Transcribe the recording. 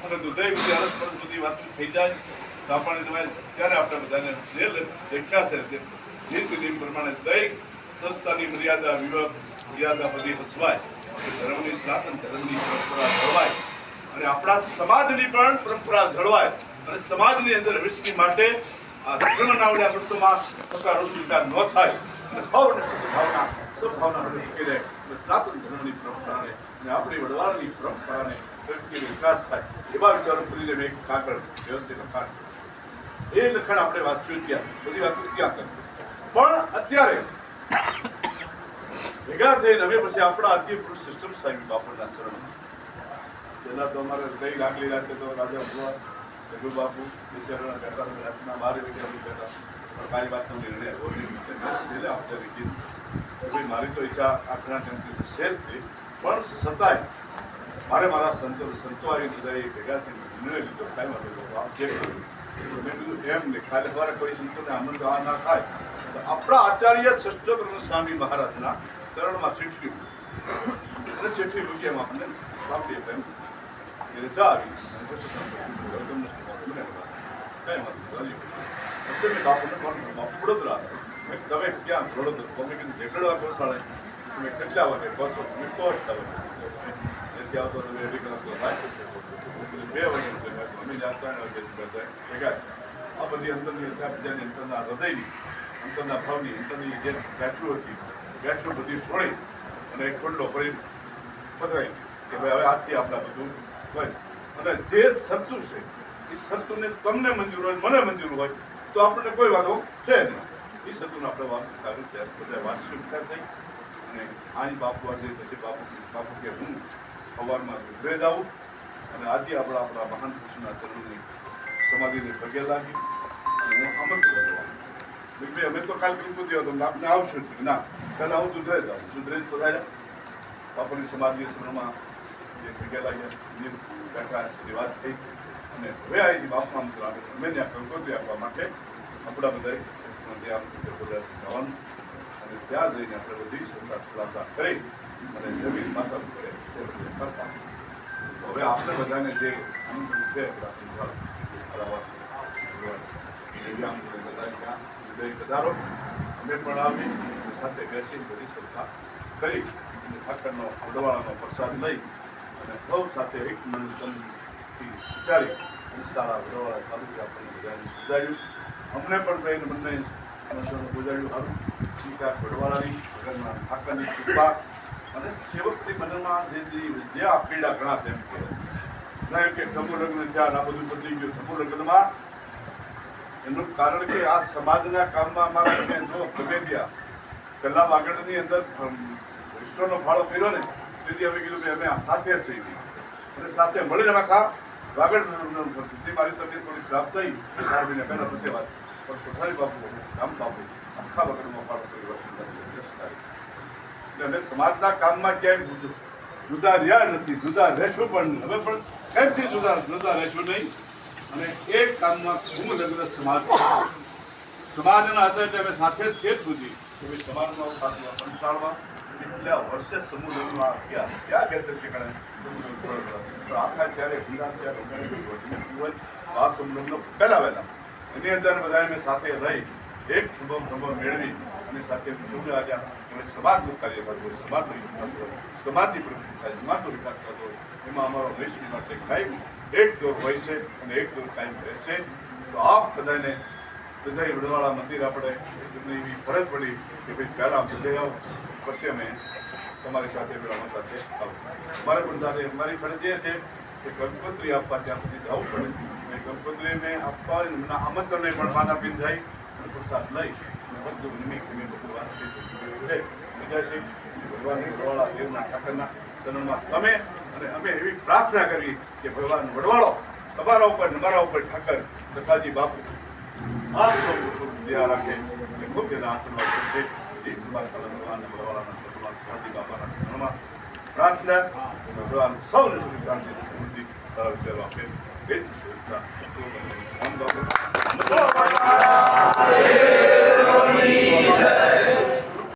અને દુધાઈ બધી અરસપરસ બધી વાતો થઈ જાય તો આપણને તમારે ત્યારે આપણે બધાને જે લખ્યા છે તે નીતિ નિયમ પ્રમાણે દરેક સંસ્થાની મર્યાદા બધી હસવાય, ધર્મની સનાતન ધર્મની પરંપરા જળવાય અને આપણા સમાજની પણ પરંપરા જળવાય અને સમાજની અંદર વિશ્વ માટે આ ધર્મના વસ્તુમાં પ્રકારનો સ્વીકાર ન થાય અને સદભાવના બધી સનાતન ધર્મની પરંપરાને અને આપણી વડવાળાની પરંપરાને વિકાસ થાય એવા વિચારો કરીને મેં એક કાગળ વ્યવસ્થિત લખાણ એ લખાણ આપણે વાંચ્યું ત્યાં બધી વાતો ત્યાં કરી પણ અત્યારે ભેગા થઈને અમે પછી આપણા આદ્ય પુરુષ સિસ્ટમ સાહેબ બાપુના ચરણમાં પહેલા તો અમારે કઈ લાગલી રાતે તો રાજા ભુવા જગુ બાપુ બિચારા બેઠા રાતના 12 વાગ્યા બેઠા પણ કાંઈ વાતનો નિર્ણય આપણે કીધું મારી તો ઈચ્છા આખના જનતી છે જ થઈ પણ છતાંય મારે મારા સંતો આવી બધા ભેગા થઈને નિર્ણય લીધો કાંઈ વાતો મેં કીધું એમ નહીં ખાલી દ્વારા કોઈ સંતોને આનંદ આ ના થાય તો આપણા આચાર્ય ષષ્ઠબ્રહ્મ સ્વામી મહારાજના ચરણમાં ચીઠી અને ચીઠી મૂકી એમ આપણને સાંભળીએ એમ એ રજા આવી વડોદરા તમે ક્યાં વડોદરા તમે કીધું ઢેકડવા પહોંચાડે તમે કેટલા વાગે પહોંચો તમે પહોંચતા હોય એથી આવતો તમે 2 કલાક 2 વાગે અમે જાતા ભેગા આ બધી અંદરની બીજાની અંતરના હૃદયની અંતરના ભાવની અંતરની જે બેઠું હતી બેઠું બધી છોડી અને એક ખુલ્લો ફરી પધરાઈ કે ભાઈ હવે આજથી આપણા બધું હોય અને જે શરતું છે એ શરતુને તમને મંજૂર હોય મને મંજૂર હોય તો આપણને કોઈ વાંધો છે નહીં એ શરતુને આપણે વાત સારું છે બધા વાર્ષિક વિચાર થઈ અને આજ બાપુ આજે પછી બાપુ કે હું સવારમાં ઘરે જાઉં અને આજે આપણા મહાન પુરુષના ચરણની સમાધિને પગે લાગી અને હું આમંત્રણ ભાઈ અમે તો કાલ કંકુતિ હતો આપણે આવશું ના પહેલાં હું દુધરે જાઉં દુધરે સદાયા બાપુની સમાધિ સમયમાં જે પગે લાગ્યા બેઠા એ વાત થઈ અને હવે આવી બાપુ આમંત્રણ આપે અમે ત્યાં કંકોત્રી આપવા માટે આપણા બધા ત્યાં જવાનું અને ત્યાં જઈને આપણે બધી શ્રદ્ધા કરી અને જમીન પાછા કરે કરતા હવે આપણે બધાને જે આનંદ છે વધારો અમે પણ આવી સાથે બેસી બધી શ્રદ્ધા કરી અને ઠાકરનો ઉદવાળાનો પ્રસાદ લઈ અને સૌ સાથે એક મનથી વિચારી અને સારા ઉદવાળા ચાલુ આપણને બધાને સુધાર્યું અમને પણ કહીને બંને ગુજાર્યું સારું સ્વીકાર વડવાળાની વગરના ઠાકરની કૃપા અને સેવકની મનમાં જે આ પીડા ઘણા તેમ કહેવાય કે સમૂહ લગ્ન થયા આ બધું બદલી ગયું સમૂહ લગ્નમાં એનું કારણ કે આ સમાજના કામમાં અમારા જો ગમે ત્યાં કલામ આગળની અંદર વિશ્વનો ફાળો કર્યો ને તેથી અમે કીધું કે અમે સાથે થઈ ગઈ અને સાથે મળીને આખા વાગડ મારી તબિયત થોડી ખરાબ થઈ 4 મહિના પહેલાં પછી વાત પણ કોઠારી બાપુ રામ બાપુ આખા વગડમાં ફાળો કર્યો એટલે અમે સમાજના કામમાં ક્યાંય જુદા રહ્યા નથી જુદા રહેશું પણ હવે પણ કેમથી જુદા રહેશું નહીં અને એક કામમાં ખૂબ લગ્ન સમાજના હતા એટલે અમે સાથે જ છે સુધી કે ભાઈ સમાજમાં પંચાળવા એટલા વર્ષે સમૂહ લગ્નમાં ગયા ત્યાં બે ઠેકાણે આખા જ્યારે હોય આ સમૂહ લગ્ન પહેલા એની અંદર બધા અમે સાથે રહી એક સંભવ મેળવી અને સાથે સમાજનું કાર્ય કરવું હોય સમાજની પ્રવૃત્તિ થાય સમાજનો વિકાસ કરતો હોય એમાં અમારો દેશની માટે કાયમ એક દોર હોય છે અને એક દોર કાયમ રહેશે તો આપ બધાને બધા વડવાળા મંદિર આપણે એવી ફરજ પડી કે ભાઈ પહેલાં બધે આવો પછી અમે તમારી સાથે મેળવવા સાથે આવો અમારે પણ સાથે અમારી ફરજ એ છે કે કંકોત્રી આપવા ત્યાં સુધી જવું પડે અને કંકોત્રીને આપવા આમંત્રણને પણ માન આપીને જાય અને પ્રસાદ લઈ અને બધું નિમિત્ત બધું વાત બીજા છે ભગવાનની વડવાળા દેવના ઠાકરના ચરણમાં તમે અને અમે એવી પ્રાર્થના કરી કે ભગવાન વડવાળો તમારા ઉપર મારા ઉપર ઠાકર સખાજી બાપુ આ સૌ દયા રાખે અને ખૂબ તેના આશીર્વાદ કરશે એ તમારા ભગવાન વડવાળાના સખાજી બાપાના ચરણમાં પ્રાર્થના ભગવાન સૌને સુખી શાંતિ સમૃદ્ધિ વિચારો આપે એ જ રામ બાપુ